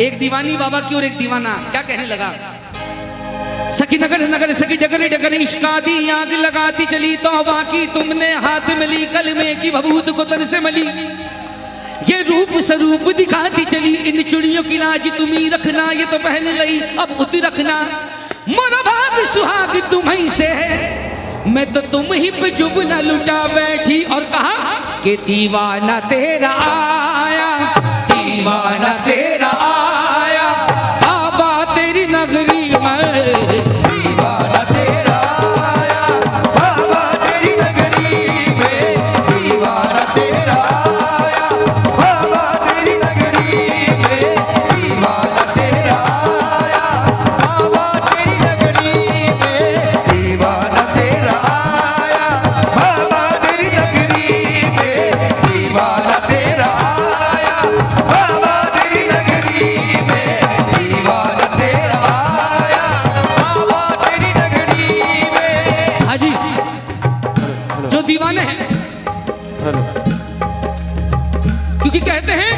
एक दीवानी बाबा की और एक दीवाना क्या कहने लगा। सखी नगर नगर सखी जगर डगर इश्कादी आग लगाती चली तौबा की तुमने हाथ मिली कलमे की भभूत को तन से मली। ये रूप स्वरूप दिखाती चली इन चुड़ियों की लाज तुम्ही रखना ये तो पहन लई अब उत रखना। मोरा भाग सुहाग तुम्हीं से है मैं तो तुम ही पे जुब न लुटा बैठी। और कहा कि दीवाना तेरा आया दीवाना तेरा आया बाबा तेरी नगरी में। दीवाना तेरा आया बाबा तेरी नगरी में। दीवाना तेरा आया बाबा तेरी नगरी में। दीवाना तेरा आया बाबा तेरी नगरी में। दीवाना तेरा आया बाबा तेरी नगरी में। दीवाना तेरा आया बाबा तेरी नगरी में। दीवाना तेरा आया बाबा तेरी नगरी में। हाजी जो दीवाने हैं क्योंकि कहते हैं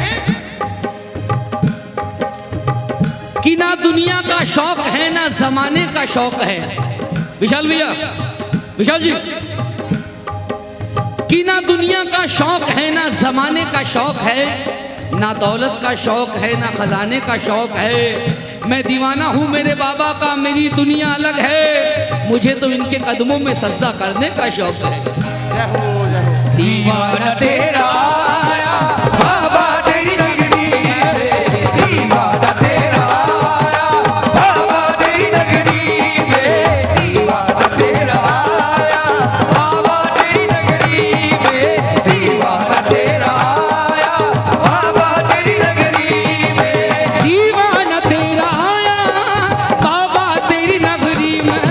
कि ना दुनिया का शौक है ना जमाने का शौक है। विशाल भैया विशाल जी कि ना दुनिया का शौक है ना जमाने का शौक है ना दौलत का शौक है ना खजाने का शौक है। मैं दीवाना हूँ मेरे बाबा का मेरी दुनिया अलग है मुझे तो इनके कदमों में सजदा करने का शौक है। दीवाना तेरा आया बाबा तेरी नगरी में। दीवाना तेरा आया बाबा तेरी नगरी में। दीवाना तेरा आया बाबा तेरी नगरी में। दीवाना तेरा आया बाबा तेरी नगरी में। दीवाना तेरा आया बाबा तेरी नगरी में।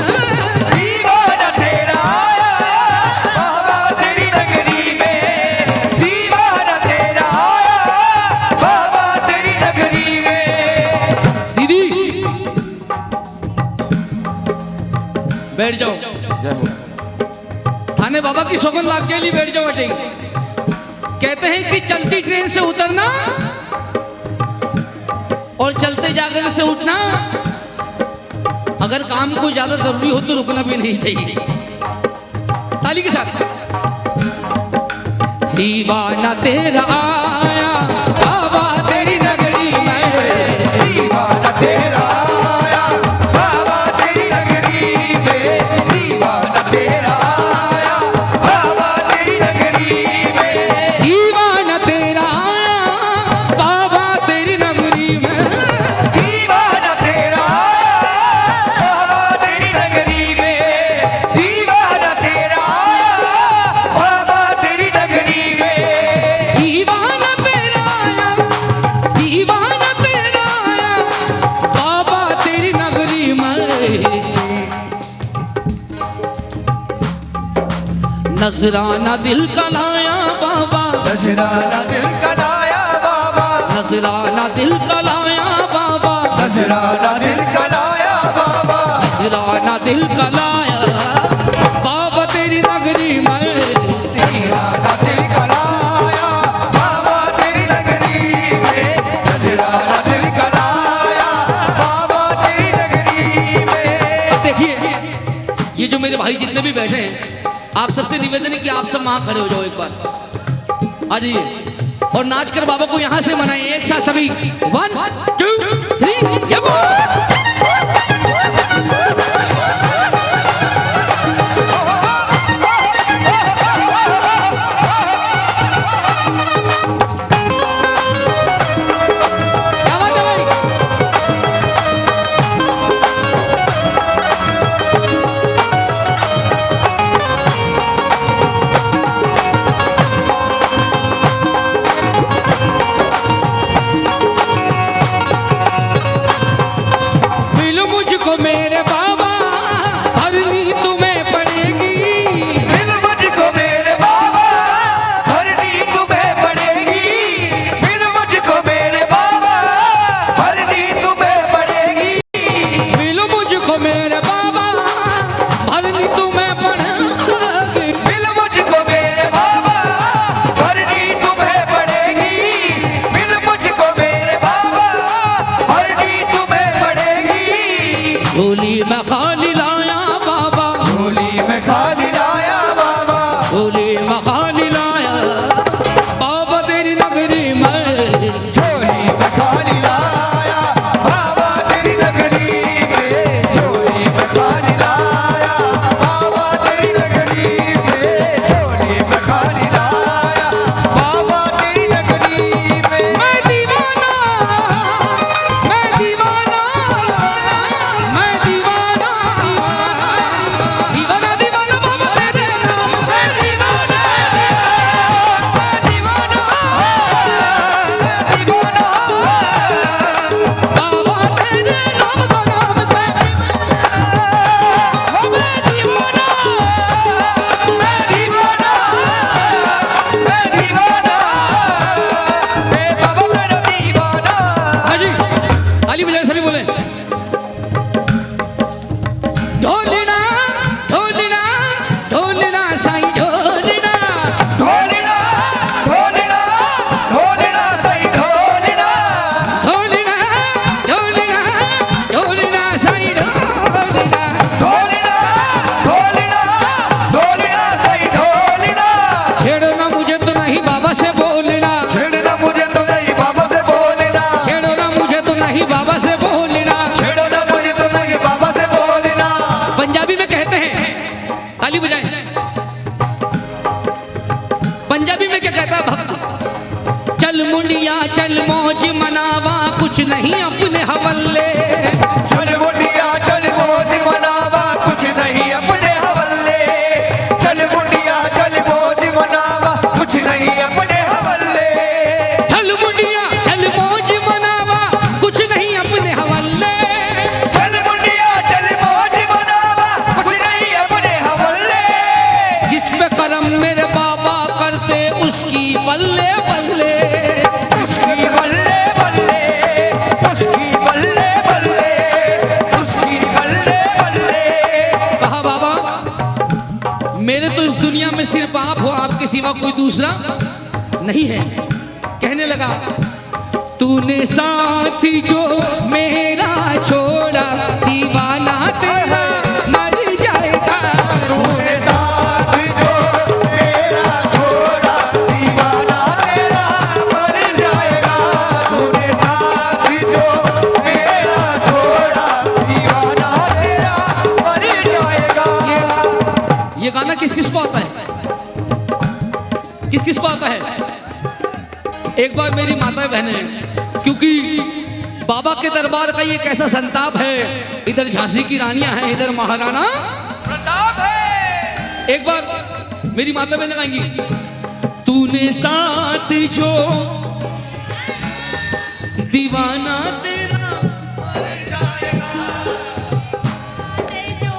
दीवाना तेरा आया बाबा तेरी नगरी में। दीवाना तेरा आया बाबा तेरी नगरी में। दीदी बैठ जाओ थाने बाबा की सौगंध लाग के लिए बैठ जाओ अटे। कहते हैं कि चलती ट्रेन से उतरना और चलते जागरण से उठना अगर काम को ज्यादा जरूरी हो तो रुकना भी नहीं चाहिए। ताली के साथ दीवाना तेरा आया बाबा तेरी नगरी में। दीवाना तेरा आया बाबा तेरी नगरी में। दीवाना तेरा आया बाबा तेरी नगरी में। दीवाना तेरा आया बाबा तेरी नगरी में। दीवाना तेरा आया बाबा तेरी नगरी में। दीवाना तेरा आया बाबा तेरी नगरी में। दीवाना तेरा आया दीवाना तेरा आया बाबा तेरी नगरी में। नजराना दिल का लाया बाबा नजराना दिल का लाया बाबा। नजराना दिल का लाया बाबा नजराना दिल का लाया बाबा। नजराना दिल का लाया बाबा तेरी नगरी में। नजराना दिल का लाया बाबा तेरी नगरी में। नजराना दिल का लाया बाबा तेरी नगरी में। अब देखिए ये जो मेरे भाई जितने भी बैठे हैं आप सबसे निवेदन है कि आप सब वहां खड़े हो जाओ एक बार आ जाइए और नाच कर बाबा को यहां से मनाएं एक साथ सभी 1 2 3 या झोली में खाली लाया बाबा, झोली में खाली लाया बाबा, झोली में खाली लाया बाबा तेरी नगरी में, झोली में खाली लाया बाबा तेरी नगरी में, झोली में खाली लाया बाबा तेरी नगरी में, झोली में खाली लाया बाबा तेरी नगरी में। मैं दीवाना, मैं दीवाना, मैं दीवाना, दीवाना दीवाना बाबा तेरे नाम, मैं दीवाना, मैं दीवाना, मैं दीवाना, बाबा तेरे नाम का नाम है। मैं दीवाना, मैं दीवाना, मैं दीवाना, मैं बाबा मेरा दीवाना। हाँ जी, ताली बजाए सभी बोले। ढोलना ढोलना ढोलना साईं ढोलना, ढोलना, ढोलना, ढोलना सही ढोलना, ढोलना ढोलना ढोलना साईं ढोलना, ढोलना, ढोलना, ढोलना सही ढोलना। छेड़ना मुझे तो नहीं बाबा से बोलना, छेड़ना मुझे तो नहीं बाबा से बोलना, छेड़ना मुझे तो नहीं बाबा से बोलना। छेड़ना मुझे तो नहीं बाबा से बोलना। पंजाबी में कहते हैं, ताली बजाएं, पंजाबी में क्या कहता है भक्त? चल मुंडिया चल मौज मनावा, कुछ नहीं अपने हवल्ले, चल मुंडिया चल मौज मनावा, कुछ नहीं अपने हवल्ले। चल मुंडिया चल मौज मनावा, कुछ नहीं अपने हवल्ले। चल मुंडिया चल मौज मनावा, कुछ नहीं अपने हवल्ले, चल मुंडिया चल मौज मनावा, कुछ नहीं अपने हवल्ले। जिस पे करम मेरे बाबा करते उसकी बल्ले बल्ले, उसकी बल्ले बल्ले, उसकी बल्ले बल्ले, उसकी बल्ले बल्ले। कहा बाबा मेरे तो इस दुनिया में सिर्फ आप हो, आपके सिवा कोई दूसरा नहीं है। कहने लगा तूने साथ जो मेरा छोड़ा, दीवाना तेरा मर जाएगा। तूने साथ जो मेरा छोड़ा, दीवाना तेरा मर जाएगा। तूने साथ जो मेरा छोड़ा, दीवाना तेरा मर जाएगा। ये गाना किस किस को आता है? किस किस को आता है? एक बार मेरी माता बहनें, क्योंकि बाबा के दरबार का ये कैसा संताप है, इधर झांसी की रानियां हैं, इधर महाराणा प्रताप है। एक बार मेरी माता बहनें गाएंगी, तूने साथ जो दीवाना तेरा, जो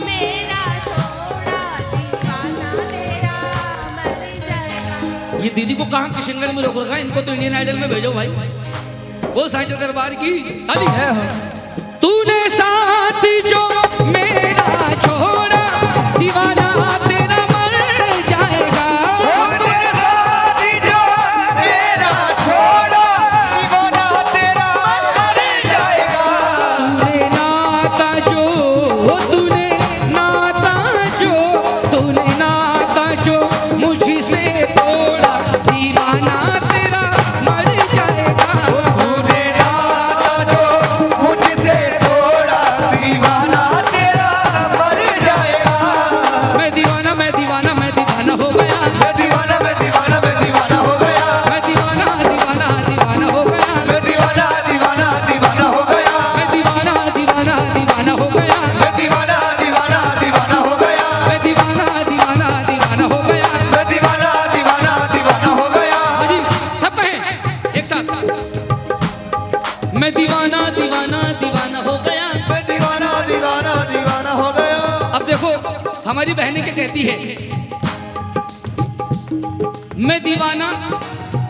मेरा छोड़ा, दीवाना तेरा मर जाएगा। ये दीदी को कहाँ किशनगढ़ में रोक रखा है, इनको तो इंडियन आइडल में भेजो भाई। वो साइड दरबार की ताली है। तूने साथ जो मेरा छोड़ा, दीवाना तेरा मर जाएगा। तूने साथ जो मेरा छोड़ा, दीवाना तेरा मर जाएगा। तूने नाता जो, तूने नाता जो, तूने नाता जो मुझसे तोड़ा, दीवाना तेरा मर जाएगा। तूने नाता जो मुझसे तोड़ा, दीवाना तेरा मर जाएगा। मैं दीवाना मैं दीवाना मैं दीवाना हो गया, मैं दीवाना, मैं दीवाना, मैं दीवाना हो गया। मैं दीवाना दीवाना दीवाना हो गया, मैं दीवाना, दीवाना, दीवाना हो गया। मैं दीवाना दीवाना दीवाना हो गया, मैं दीवाना, दीवाना, दीवाना हो गया। मैं दीवाना दीवाना दीवाना हो गया। मैं दीवाना, दीवाना, दीवाना हो गया। हाँ जी, सब कहें एक साथ, मैं दीवाना दीवाना दीवाना हो गया। मैं दीवाना, दीवाना, दीवाना हो गया। अब देखो हमारी बहनें क्या कहती है, मैं दीवाना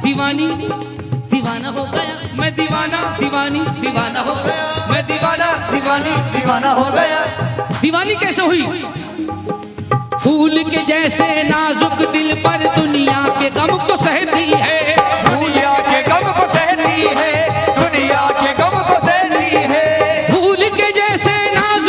दीवानी दीवाना हो गया, मैं दीवाना दीवानी दीवाना हो गया, मैं दीवाना दीवानी, दीवाना हो गया। दीवानी कैसे हुई? फूल के जैसे नाजुक दिल पर दुनिया के गम को सहती है, दुनिया के गम को सहती है, दुनिया के गम को सहती है। फूल के जैसे नाजुक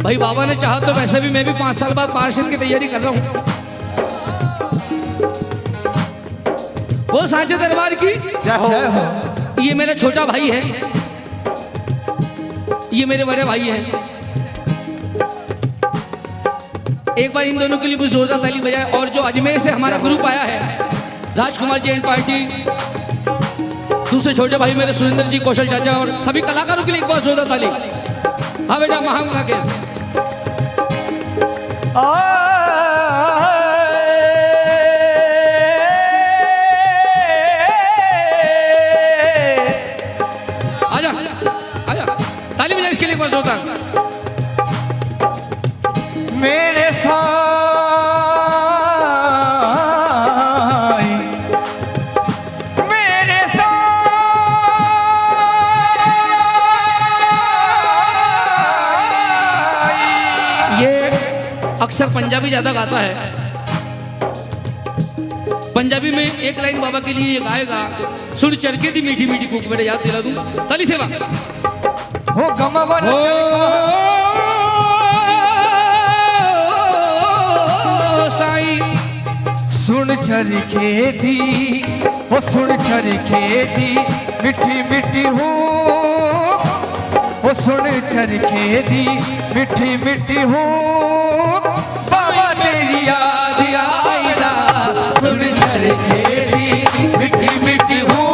भाई बाबा ने चाहा तो वैसे भी मैं भी 5 साल बाद पार्षद की तैयारी कर रहा हूँ। वो सांचे दरबार की जय हो। ये मेरा छोटा भाई है, ये मेरे बड़े भाई हैं। एक बार इन दोनों के लिए भी जोरदार ताली बजाए। और जो अजमेर से हमारा ग्रुप आया है, राजकुमार जी एंड पार्टी, दूसरे छोटे भाई मेरे सुरेंद्र जी, कौशल चाचा और सभी कलाकारों के लिए एक बार जोरदार ताली। हाँ बेटा महांगा के आजा आजा, ताली बजाए इसके लिए एक बार जोरदार। मेरे साई, मेरे साई। ये अक्सर पंजाबी ज्यादा गाता है। पंजाबी में एक लाइन बाबा के लिए ये गाएगा, सुन चरके दी मीठी मीठी कूक, मेरे याद दिला दूं। ताली सेवा हो गमवन ओ साई, सुन चरखे दी, वो सुन चरखे दी मिठी मिठी हूँ, वो सुन चरखे दी मिठी मिठी हूँ, बाबा तेरी याद आईला, सुन चरखे दी मिठी मिठी हूँ,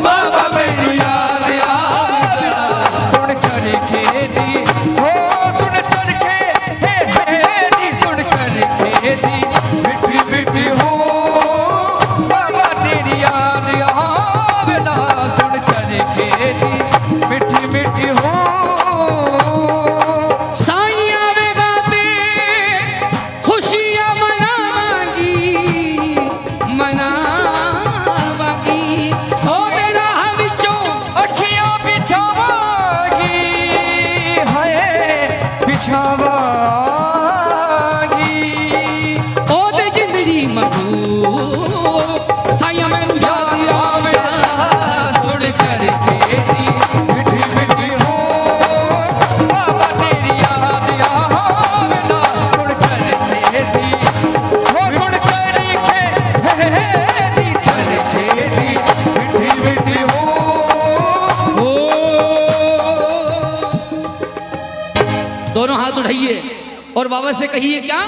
बाबा मेरी याद आईला, सुन चरखे दी, ओ सुन चरखे दी, सुन चरखे दी मिठी मिठी हूँ, बाबा तेरी याद आवेला, सुन चरखे दी मिठी मिठी हूँ। साई आवेगा ते खुशियां मनावांगी, मनावांगी। सो मेरा विचों अखियां बिछावागी, हाय बिछावागी, ओ ते जिंदड़ी मधु, साईं मैनू याद आवेला, सुन चरखे दी मिठी मिठी हूँ, बाबा तेरी याद आवेला, सुन चरखे दी, हो सुन चरखे दी, चरखे दी मिठी मिठी हूँ। ओ। दोनों हाथ उठाइए और बाबा से कहिए क्या,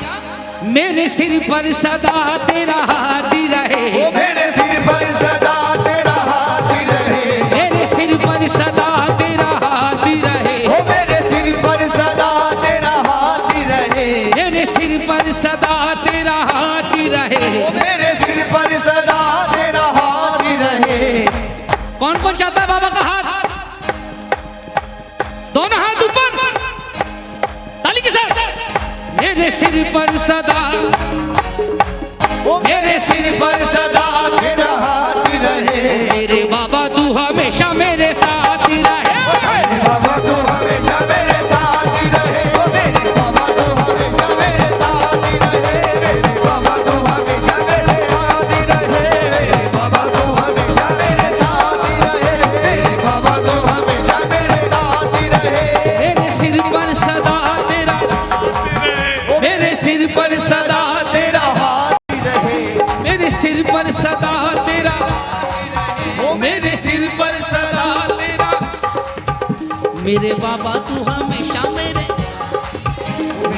मेरे सिर पर सदा तेरा हाथ ही रहे, मेरे सिर पर सदा तेरा हाथ रहे, मेरे सिर पर सदा तेरा हाथ ही रहे, ओ मेरे सिर पर सदा तेरा हाथ रहे, मेरे सिर पर सदा तेरा हाथ ही रहे। ओ मेरे सिर पर सदा तेरा हाथ रहे। कौन कौन चाहता है बाबा का हाथ? दोनों हाथ ऊपर, ताली के साथ। मेरे सिर पर सदा, मेरे सिर पर सदा तेरा हाथ रहे, मेरे बाबा तू हमेशा मेरे साथ ही रहे। मेरे बाबा तू हमेशा मेरे साथ रहे, ओ मेरे बाबा तू हमेशा मेरे साथ रहे, मेरे बाबा तू हमेशा मेरे साथ रहे, मेरे बाबा तू हमेशा मेरे साथ रहे, मेरे बाबा तू हमेशा मेरे साथ रहे। मेरे सिर पर सदा तेरा, मेरे सिर पर सदा तेरा, मेरे सिर पर सदा तेरा, ओ मेरे सिर पर सदा तेरा, मेरे बाबा तू हमेशा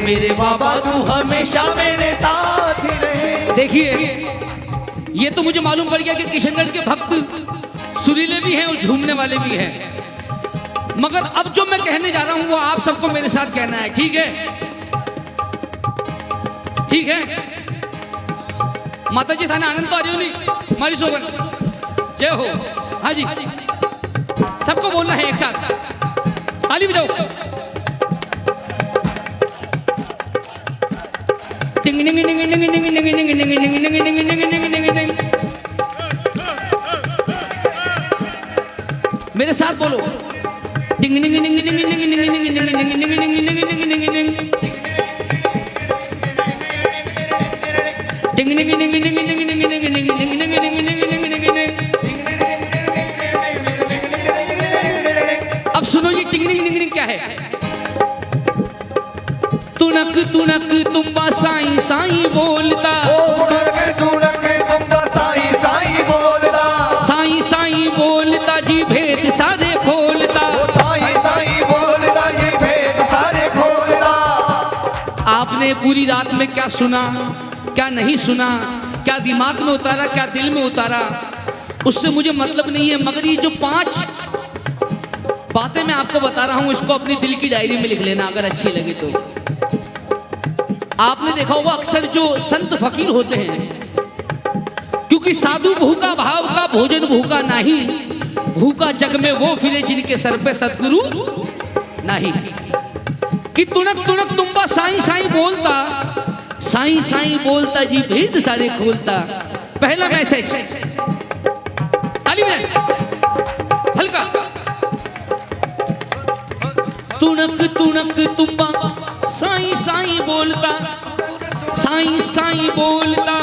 मेरे बाबा तू हमेशा मेरे साथ रहे। देखिए, ये तो मुझे मालूम पड़ गया कि किशनगढ़ के भक्त सुरीले भी हैं और झूमने वाले भी हैं, मगर अब जो मैं कहने जा रहा हूं वो आप सबको मेरे साथ कहना है, ठीक है? ठीक है? माता जी थाने आनंद तो आ रही हो नहीं, हमारी सोगन जय हो। हाँ जी, सबको बोलना है एक साथ, ताली बजाओ। टिंग टिंग टिंग टिंग टिंग टिंग टिंग टिंग टिंग टिंग टिंग टिंग टिंग टिंग टिंग। मेरे साथ बोलो, टिंग टिंग टिंग टिंग टिंग टिंग टिंग टिंग टिंग टिंग टिंग टिंग टिंग टिंग टिंग टिंग। टिंग टिंग टिंग टिंग टिंग टिंग टिंग टिंग टिंग टिंग टिंग टिंग टिंग। अब सुनो ये टिंग टिंग टिंग टिंग क्या है? तुणक तुणक तुम्बा साईं साईं बोलता, तुणक तुणक तुम्बा साईं साईं बोलता, साईं साईं बोलता जी भेद सारे खोलता। साईं साईं बोलता जी भेद सारे खोलता। आपने पूरी रात में क्या सुना, क्या नहीं सुना, क्या दिमाग में उतारा, क्या दिल में उतारा, उससे मुझे मतलब नहीं है। मगर ये जो 5 बातें मैं आपको बता रहा हूं, इसको अपनी दिल की डायरी में लिख लेना अगर अच्छी लगे तो। आपने देखा होगा अक्सर जो संत फकीर होते हैं, क्योंकि साधु भूखा भाव का भोजन भूखा नहीं, भूखा जग में वो फिरे जिनके सर पे सतगुरु नहीं। कि तुणक तुणक तुम्बा साईं साईं बोलता, साईं साईं बोलता जी भेद सारे खोलता। पहला मैसेज ताली में हल्का। तुणक तुणक तुम्बा साईं साईं बोलता, साईं साईं बोलता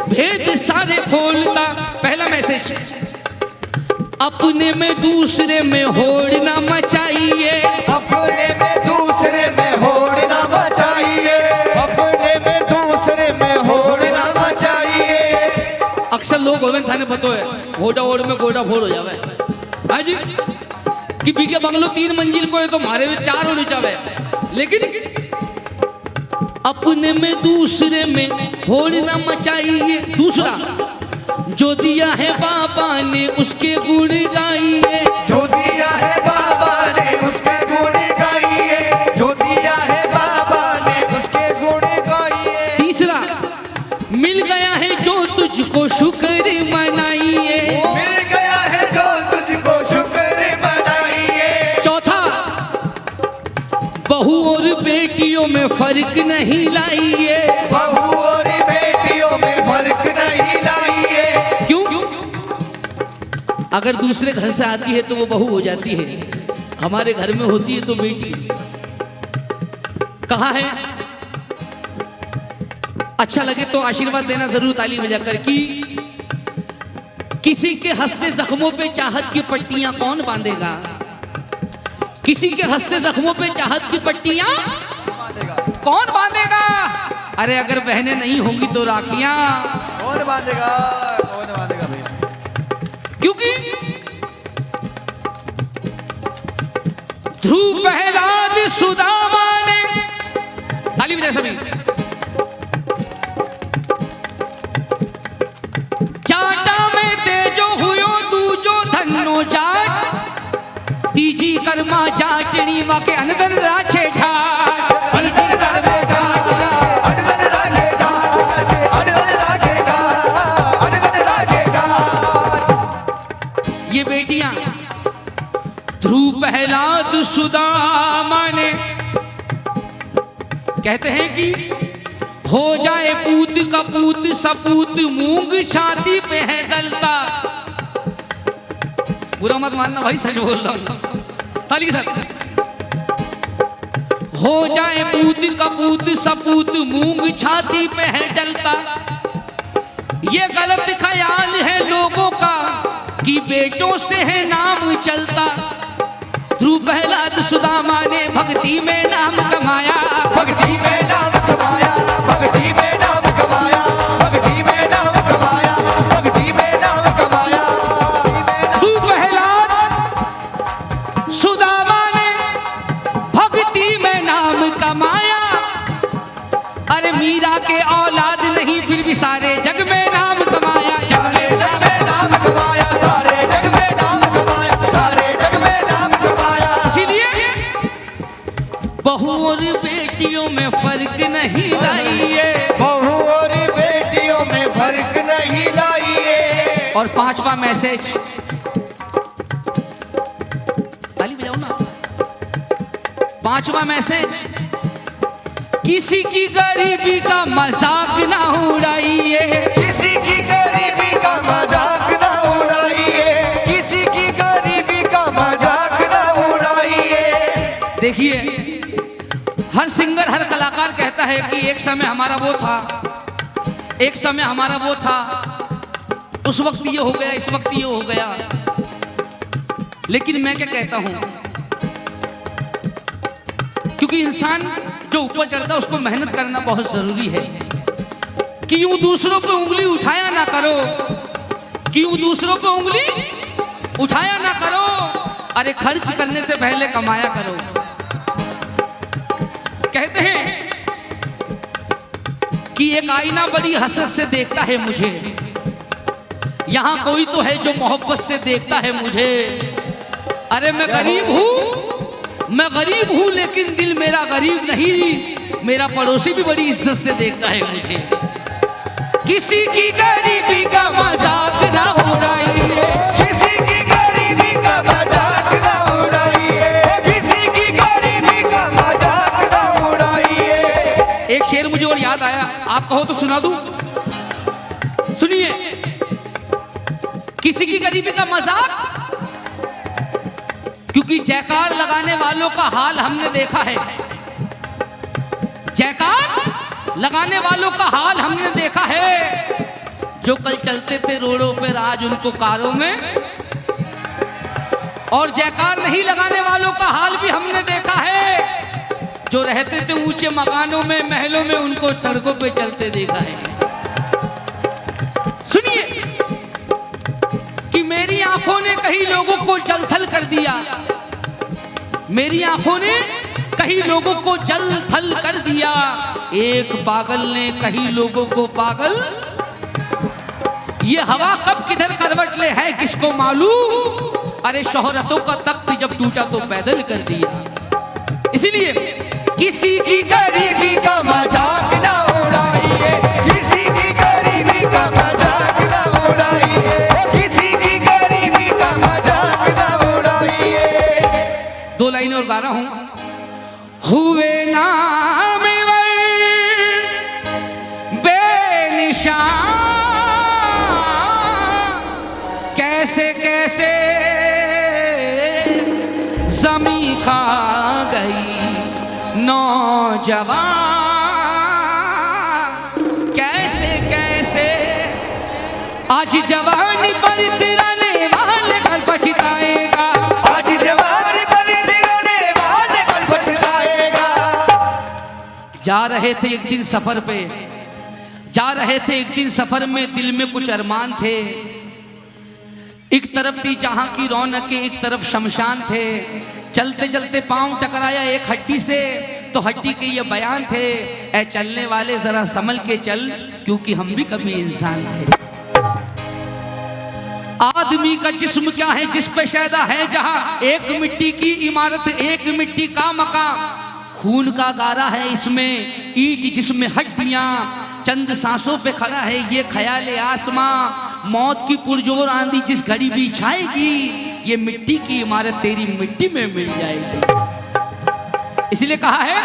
भेद सारे खोलता। पहला मैसेज, अपने में दूसरे में होड़ ना मचाइए, अपने में दूसरे में होड़ ना मचाइए, अपने में दूसरे में होड़ ना मचाइए। अक्सर लोग होवे थाने पतो है होड़ा ओड़ में गोड़ा फोड़ हो जावे। हाँ जी, कि बीके बंगलो 3 मंजिल को है तो मारे में 4 होने चाहे। लेकिन अपने में दूसरे में होड़ ना मचाइए। दूसरा, जो दिया है बाबा ने उसके गुण गाइए, जो दिया है बाबा ने उसके गुण गाइए, जो दिया है बाबा ने उसके गुण गाइए। तीसरा, मिल गया है जो तुझको शुक्र मनाइए, मिल गया है जो तुझको शुक्र मनाइए। चौथा, बहू और बेटियों में फर्क नहीं लाइए, बहू और बेटियों में फर्क नहीं लाइए। क्यों? अगर दूसरे घर से आती है तो वो बहू हो जाती है, हमारे घर में होती है तो बेटी। कहा है, अच्छा लगे तो आशीर्वाद देना जरूर ताली बजाकर। कि किसी के हंसते जख्मों पे चाहत की पट्टियां कौन बांधेगा, किसी के हंसते जख्मों पे चाहत की पट्टियां कौन बांधेगा। अरे अगर बहनें नहीं होंगी तो राखियां कौन बांधेगा, कौन बांधेगा भैया। क्योंकि ध्रुव प्रहलाद सुदामा ने, ताली बजाए सभी, जाटा में तेजो हुयो दूजो धन्नो जाट, तीजी कर्मा जाटनी वाके अनदर राछे ठाट, तीजी कर्मा अनगन राजेगा, अनगन राजेगा, अनगन राजेगा। ये बेटियां ध्रुव प्रहलाद सुदामा ने कहते हैं कि हो जाए पूत का पूत सपूत मूंग छाती पे है गलता। बुरा मत मानना भाई, सच बोल रहा हूं, ताली के साथ। हो जाए पूत का पूत सपूत मूंग छाती पे है डलता। ये गलत ख्याल है लोगों का कि बेटों से है नाम चलता। ध्रुव प्रहलाद सुदामा ने भक्ति में नाम कमाया, भक्ति में नाम कमाया, भक्ति में नाम कमाया, भक्ति में नाम कमाया, भक्ति में नाम कमाया। ध्रुव प्रहलाद सुदामा ने भक्ति में नाम कमाया। अरे मीरा के औलाद नहीं फिर भी सारे जग में नाम कमाया, सारे जग में नाम कमाया, सारे जग में नाम कमाया, सारे जग में नाम कमाया। इसीलिए बहू और बेटियों में फर्क नहीं लाइए, बहू और बेटियों में फर्क नहीं लाइए। और 5वां मैसेज, ताली बजाओ ना। 5वां मैसेज, किसी की गरीबी का मजाक ना उड़ाइए, किसी की गरीबी का मजाक ना उड़ाइए, किसी की गरीबी का मजाक ना उड़ाइए। देखिए हर सिंगर हर कलाकार कहता है कि एक समय हमारा वो था, एक समय हमारा वो था, उस वक्त ये हो गया, इस वक्त ये हो गया। लेकिन मैं क्या कहता हूं, क्योंकि इंसान जो ऊपर चढ़ता है उसको मेहनत करना बहुत जरूरी है। कि यूं दूसरों पे उंगली उठाया ना करो, कि यूं दूसरों पे उंगली उठाया ना करो, अरे खर्च करने से पहले कमाया करो। कहते हैं कि एक आईना बड़ी हसरत से देखता है मुझे, यहां कोई तो है जो मोहब्बत से देखता है मुझे। अरे मैं गरीब हूं लेकिन दिल मेरा गरीब नहीं, मेरा पड़ोसी भी बड़ी इज्जत से देखता है मुझे। किसी की गरीबी का मजाक ना उड़ाइए, किसी की गरीबी का मजाक ना उड़ाइए, किसी की गरीबी का मजाक ना उड़ाइए। एक शेर मुझे और याद आया, आप कहो तो सुना दूं, सुनिए। किसी की गरीबी का मजाक, क्योंकि जयकार लगाने वालों का हाल हमने देखा है, जयकार लगाने वालों का हाल हमने देखा है। जो कल चलते थे रोडों पर आज उनको कारों में, और जयकार नहीं लगाने वालों का हाल भी हमने देखा है। जो रहते थे ऊंचे मकानों में, महलों में, उनको सड़कों पे चलते देखा है। सुनिए कि मेरी आंखों ने कई लोगों को जलथल कर दिया, मेरी आंखों ने कई लोगों को जलथल कर दिया। एक पागल ने कई लोगों को पागल, ये हवा कब किधर करवट ले है किसको मालूम। अरे शोहरतों का तख्त जब टूटा तो पैदल कर दिया। इसीलिए किसी की गरीबी का मजाक ना उड़ाइए, किसी की गरीबी का मजाक ना उड़ाइए, किसी की गरीबी का मजाक ना उड़ाइए। दो लाइनें और गा रहा हूं। हुए नाम बेनिशान, कैसे कैसे ज़मीं खा गई नौजवान, कैसे कैसे आज जवानी पर तिराने वाले कल पछताएगा, आज जवानी पर तिराने वाले कल पछताएगा। जा रहे थे एक दिन सफर पे, जा रहे थे एक दिन सफर में, दिल में कुछ अरमान थे। एक तरफ थी जहां की रौनक, एक तरफ शमशान थे। चलते चलते पांव टकराया एक हड्डी से, तो हड्डी के ये बयान थे, ऐ चलने वाले जरा संभल के चल, क्योंकि हम भी कभी इंसान थे। आदमी का जिस्म क्या है जिस पे शैदा है जहां, एक मिट्टी की इमारत एक मिट्टी का मकान, खून का गारा है इसमें, ईंट जिसमें हड्डियां, चंद सांसों पे खड़ा है ये ख्याल आसमां। मौत की पुरजोर आंधी जिस घड़ी भी छाएगी, ये मिट्टी की इमारत तेरी मिट्टी में मिल जाएगी। इसलिए कहा है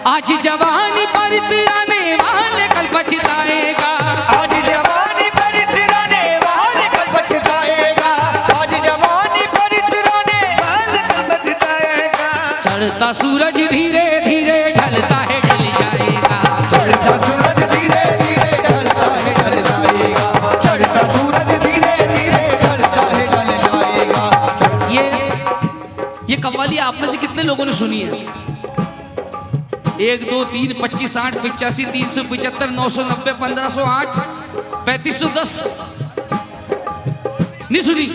आज जवानी पर तिराने वाले कल पछताएगा, आज जवानी पर तिराने वाले कल पछताएगा, आज जवानी पर तिराने वाले कल पछताएगा। चढ़ता सूरज धीरे धीरे ढलता है ढल जाएगा, चढ़ता सूरज धीरे धीरे ढलता है ढल जाएगा, चढ़ता सूरज धीरे धीरे ढलता है ढल जाएगा। ये कव्वाली आप में से कितने लोगों ने सुनी है? 1 2 3 25 8 85 375 990 1508 3510 नहीं सुनी?